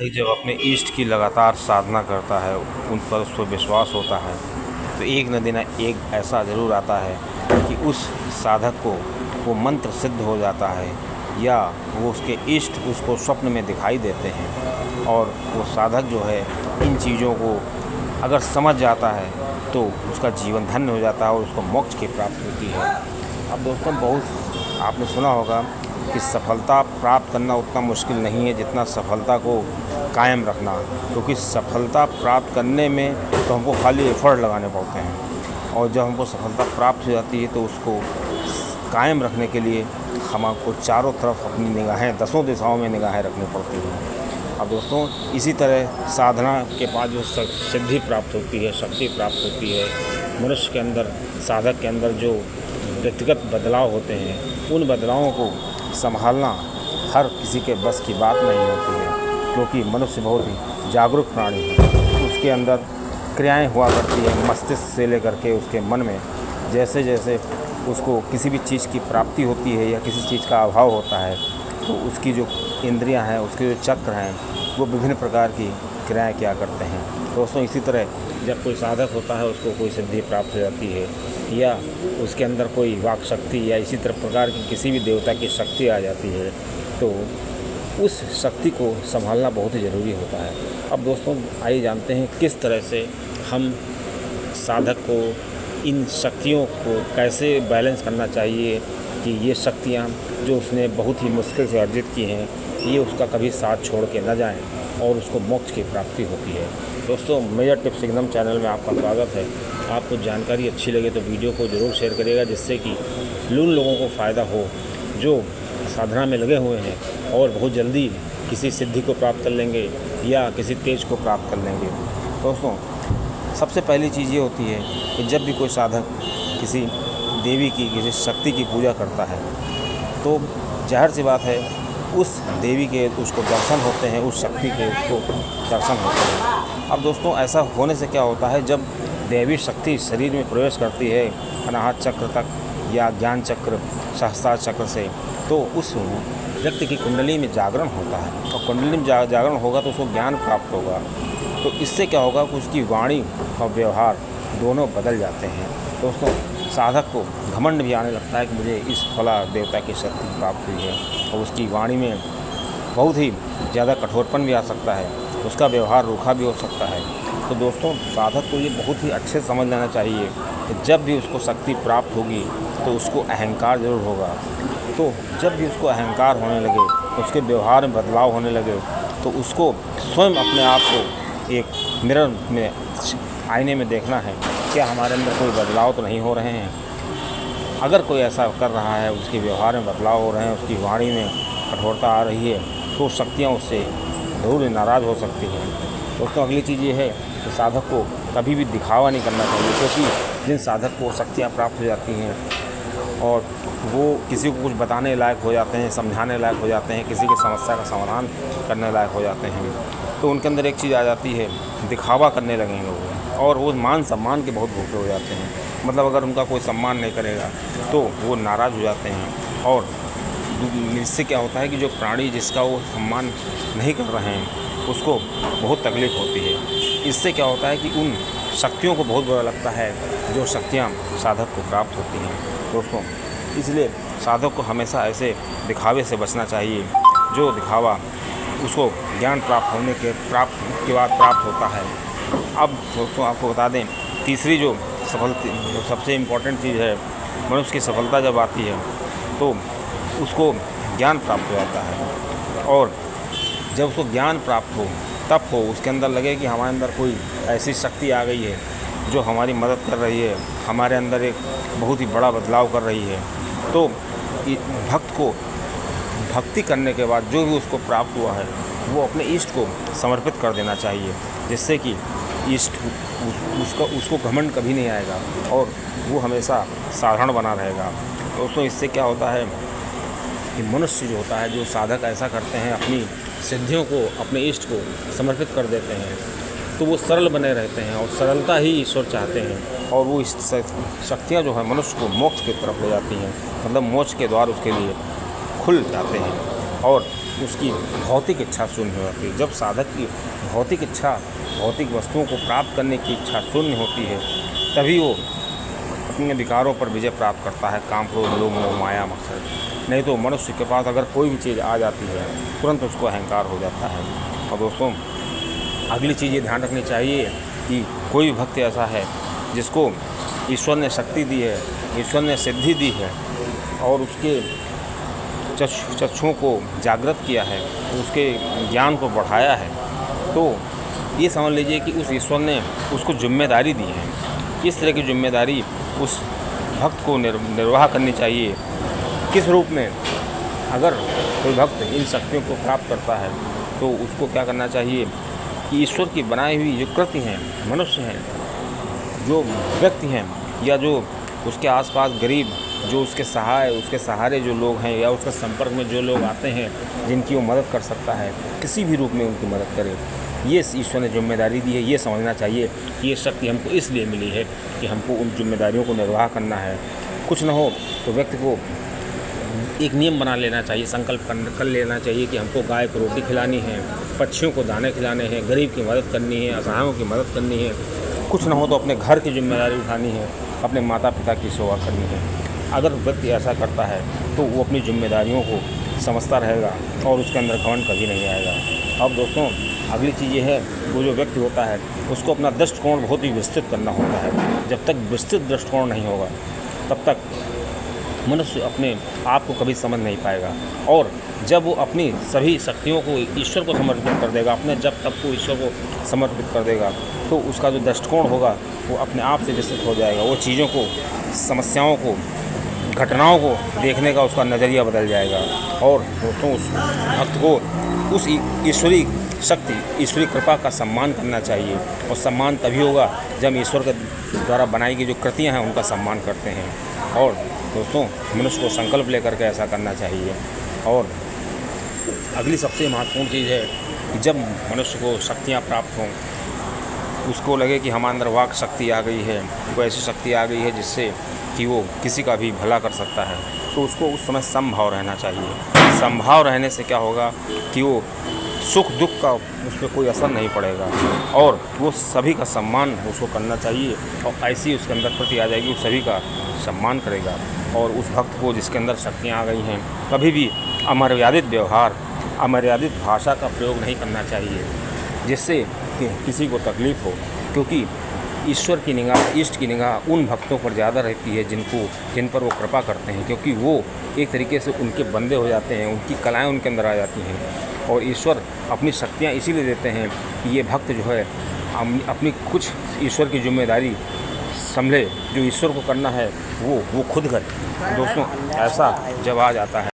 साधक जब अपने इष्ट की लगातार साधना करता है, उन पर उस पर विश्वास होता है, तो एक न दिन एक ऐसा ज़रूर आता है कि उस साधक को वो मंत्र सिद्ध हो जाता है, या वो उसके इष्ट उसको स्वप्न में दिखाई देते हैं। और वो साधक जो है इन चीज़ों को अगर समझ जाता है तो उसका जीवन धन्य हो जाता है और उसको मोक्ष की प्राप्ति होती है। अब दोस्तों, बहुत आपने सुना होगा कि सफलता प्राप्त करना उतना मुश्किल नहीं है जितना सफलता को कायम रखना, क्योंकि सफलता प्राप्त करने में तो हमको खाली एफर्ट लगाने पड़ते हैं, और जब हमको सफलता प्राप्त हो जाती है तो उसको कायम रखने के लिए हमको चारों तरफ अपनी निगाहें, दसों दिशाओं में निगाहें रखनी पड़ती हैं। अब दोस्तों, इसी तरह साधना के बाद जो सिद्धि प्राप्त होती है, शक्ति प्राप्त होती है, मनुष्य के अंदर, साधक के अंदर जो व्यक्तिगत बदलाव होते हैं, उन बदलावों को संभालना हर किसी के बस की बात नहीं होती है, क्योंकि मनुष्य बहुत ही जागरूक प्राणी है। उसके अंदर क्रियाएं हुआ करती है, मस्तिष्क से लेकर के उसके मन में। जैसे जैसे उसको किसी भी चीज़ की प्राप्ति होती है या किसी चीज़ का अभाव होता है, तो उसकी जो इंद्रियां हैं, उसके जो चक्र हैं, वो विभिन्न प्रकार की क्रियाएं किया करते हैं। दोस्तों, इसी तरह जब कोई साधक होता है, उसको कोई सिद्धि प्राप्त हो जाती है, या उसके अंदर कोई वाक शक्ति या इसी तरह प्रकार की किसी भी देवता की शक्ति आ जाती है, तो उस शक्ति को संभालना बहुत ही ज़रूरी होता है। अब दोस्तों, आइए जानते हैं किस तरह से हम साधक को इन शक्तियों को कैसे बैलेंस करना चाहिए कि ये शक्तियाँ जो उसने बहुत ही मुश्किल से अर्जित की हैं, ये उसका कभी साथ छोड़ के न जाएं और उसको मोक्ष की प्राप्ति होती है। दोस्तों, मेजर टिप्स एकदम चैनल में आपका स्वागत है। आपको जानकारी अच्छी लगे तो वीडियो को ज़रूर शेयर करिएगा, जिससे कि उन लोगों को फ़ायदा हो जो साधना में लगे हुए हैं और बहुत जल्दी किसी सिद्धि को प्राप्त कर लेंगे या किसी तेज को प्राप्त कर लेंगे। दोस्तों, सबसे पहली चीज़ ये होती है कि जब भी कोई साधक किसी देवी की, किसी शक्ति की पूजा करता है, तो ज़ाहिर सी बात है उस देवी के उसको दर्शन होते हैं, उस शक्ति के उसको दर्शन होते हैं। अब दोस्तों, ऐसा होने से क्या होता है, जब देवी शक्ति शरीर में प्रवेश करती है अनाहत चक्र तक या ज्ञान चक्र, सहस्त्रार चक्र से, तो उस व्यक्ति की कुंडली में जागरण होता है, और कुंडली में जागरण होगा तो उसको ज्ञान प्राप्त होगा। तो इससे क्या होगा कि उसकी वाणी और व्यवहार दोनों बदल जाते हैं। दोस्तों, साधक को घमंड भी आने लगता है कि मुझे इस फला देवता की शक्ति प्राप्त हुई है, और उसकी वाणी में बहुत ही ज़्यादा कठोरपन भी आ सकता है, उसका व्यवहार रूखा भी हो सकता है। तो दोस्तों, साधक को ये बहुत ही अच्छे से समझ लेना चाहिए कि जब भी उसको शक्ति प्राप्त होगी तो उसको अहंकार ज़रूर होगा। तो जब भी उसको अहंकार होने लगे, उसके व्यवहार में बदलाव होने लगे, तो उसको स्वयं अपने आप को एक मिरर में, आईने में देखना है, क्या हमारे अंदर कोई बदलाव तो नहीं हो रहे हैं। अगर कोई ऐसा कर रहा है, उसके व्यवहार में बदलाव हो रहे हैं, उसकी वाणी में कठोरता आ रही है, तो शक्तियाँ उससे ज़रूर नाराज़ हो सकती हैं। दोस्तों, अगली चीज़ ये है कि साधक को कभी भी दिखावा नहीं करना चाहिए, क्योंकि जिन साधक को शक्तियाँ प्राप्त हो जाती हैं और वो किसी को कुछ बताने लायक हो जाते हैं, समझाने लायक हो जाते हैं, किसी की समस्या का समाधान करने लायक हो जाते हैं, तो उनके अंदर एक चीज़ आ जाती है, दिखावा करने लगेंगे वो, और वो मान सम्मान के बहुत भूखे हो जाते हैं। मतलब अगर उनका कोई सम्मान नहीं करेगा तो वो नाराज़ हो जाते हैं, और इससे क्या होता है कि जो प्राणी जिसका वो सम्मान नहीं कर रहे हैं, उसको बहुत तकलीफ़ होती है। इससे क्या होता है कि उन शक्तियों को बहुत बुरा लगता है जो शक्तियाँ साधक को प्राप्त होती हैं। दोस्तों, इसलिए साधक को हमेशा ऐसे दिखावे से बचना चाहिए, जो दिखावा उसको ज्ञान प्राप्त होने के बाद प्राप्त होता है। अब दोस्तों, आपको बता दें, तीसरी जो सबसे इम्पोर्टेंट चीज़ है, मनुष्य की सफलता जब आती है तो उसको ज्ञान प्राप्त हो जाता है, और जब उसको ज्ञान प्राप्त हो, तब हो उसके अंदर लगे कि हमारे अंदर कोई ऐसी शक्ति आ गई है जो हमारी मदद कर रही है, हमारे अंदर एक बहुत ही बड़ा बदलाव कर रही है। तो भक्त को भक्ति करने के बाद जो भी उसको प्राप्त हुआ है, वो अपने इष्ट को समर्पित कर देना चाहिए, जिससे कि इष्ट उसको घमंड कभी नहीं आएगा और वो हमेशा साधारण बना रहेगा। दोस्तों, इससे क्या होता है कि मनुष्य जो होता है, जो साधक ऐसा करते हैं, अपनी सिद्धियों को, अपने इष्ट को समर्पित कर देते हैं, तो वो सरल बने रहते हैं, और सरलता ही ईश्वर चाहते हैं, और वो इस शक्तियाँ जो है मनुष्य को मोक्ष की तरफ ले जाती हैं। मतलब मोक्ष के द्वार उसके लिए खुल जाते हैं, और उसकी भौतिक इच्छा शून्य हो जाती है। जब साधक की भौतिक इच्छा, भौतिक वस्तुओं को प्राप्त करने की इच्छा शून्य होती है, तभी वो अपने विकारों पर विजय प्राप्त करता है, काम, क्रोध, लोभ, मोह, माया, मत्सर। नहीं तो मनुष्य के पास अगर कोई भी चीज़ आ जाती है, तुरंत उसको अहंकार हो जाता है। और दोस्तों, अगली चीज़ ये ध्यान रखनी चाहिए कि कोई भी भक्त ऐसा है जिसको ईश्वर ने शक्ति दी है, ईश्वर ने सिद्धि दी है और उसके चक्षुओं को जागृत किया है, उसके ज्ञान को बढ़ाया है, तो ये समझ लीजिए कि उस ईश्वर ने उसको जिम्मेदारी दी है। इस तरह की जिम्मेदारी उस भक्त को निर्वाह करनी चाहिए। किस रूप में? अगर कोई भक्त इन शक्तियों को प्राप्त करता है तो उसको क्या करना चाहिए कि ईश्वर की बनाई हुई जो कृति हैं, मनुष्य हैं, जो व्यक्ति हैं या जो उसके आसपास गरीब, जो उसके सहारे जो लोग हैं या उसके संपर्क में जो लोग आते हैं जिनकी वो मदद कर सकता है, किसी भी रूप में उनकी मदद करे। ये ईश्वर ने जिम्मेदारी दी है। ये समझना चाहिए कि ये शक्ति हमको इसलिए मिली है कि हमको उन जिम्मेदारियों को निर्वाह करना है। कुछ न हो तो व्यक्ति को एक नियम बना लेना चाहिए, संकल्प कर लेना चाहिए कि हमको गाय को रोटी खिलानी है, पक्षियों को दाने खिलाने हैं, गरीब की मदद करनी है, असहायों की मदद करनी है। कुछ न हो तो अपने घर की जिम्मेदारी उठानी है, अपने माता पिता की सेवा करनी है। अगर व्यक्ति ऐसा करता है तो वो अपनी जिम्मेदारियों को समझता रहेगा और उसके अंदर घमंड कभी नहीं आएगा। अब दोस्तों, अगली चीज़ ये है, वो जो व्यक्ति होता है उसको अपना दृष्टिकोण बहुत ही विस्तृत करना होता है। जब तक विस्तृत दृष्टिकोण नहीं होगा तब तक मनुष्य अपने आप को कभी समझ नहीं पाएगा। और जब वो अपनी सभी शक्तियों को ईश्वर को समर्पित कर देगा, अपने जब तब को ईश्वर को समर्पित कर देगा, तो उसका जो दृष्टिकोण होगा वो अपने आप से विस्तृत हो जाएगा। वो चीज़ों को, समस्याओं को, घटनाओं को देखने का उसका नज़रिया बदल जाएगा। और दोस्तों, उस भक्त को उस ईश्वरी शक्ति, ईश्वरी कृपा का सम्मान करना चाहिए। और सम्मान तभी होगा जब ईश्वर के द्वारा बनाई गई जो कृतियाँ हैं उनका सम्मान करते हैं। और दोस्तों, मनुष्य को संकल्प लेकर के ऐसा करना चाहिए। और अगली सबसे महत्वपूर्ण चीज़ है कि जब मनुष्य को शक्तियाँ प्राप्त हों, उसको लगे कि हमारे अंदर वाक शक्ति आ गई है, कोई ऐसी शक्ति आ गई है जिससे कि वो किसी का भी भला कर सकता है, तो उसको उस समय समभाव रहना चाहिए। समभाव रहने से क्या होगा कि वो सुख दुख का उस पर कोई असर नहीं पड़ेगा और वो सभी का सम्मान उसको करना चाहिए। और ऐसी उसके अंदर प्रति आ जाएगी, वो सभी का सम्मान करेगा। और उस भक्त को जिसके अंदर शक्तियाँ आ गई हैं, कभी भी अमर्यादित व्यवहार, अमर्यादित भाषा का प्रयोग नहीं करना चाहिए जिससे कि किसी को तकलीफ़ हो। क्योंकि ईश्वर की निगाह, इष्ट की निगाह उन भक्तों पर ज़्यादा रहती है जिन पर वो कृपा करते हैं, क्योंकि वो एक तरीके से उनके बंदे हो जाते हैं, उनकी कलाएँ उनके अंदर आ जाती हैं। और ईश्वर अपनी शक्तियाँ इसीलिए देते हैं कि ये भक्त जो है अपनी कुछ ईश्वर की जिम्मेदारी संभले, जो ईश्वर को करना है वो खुद करे। दोस्तों, ऐसा जब आ जाता है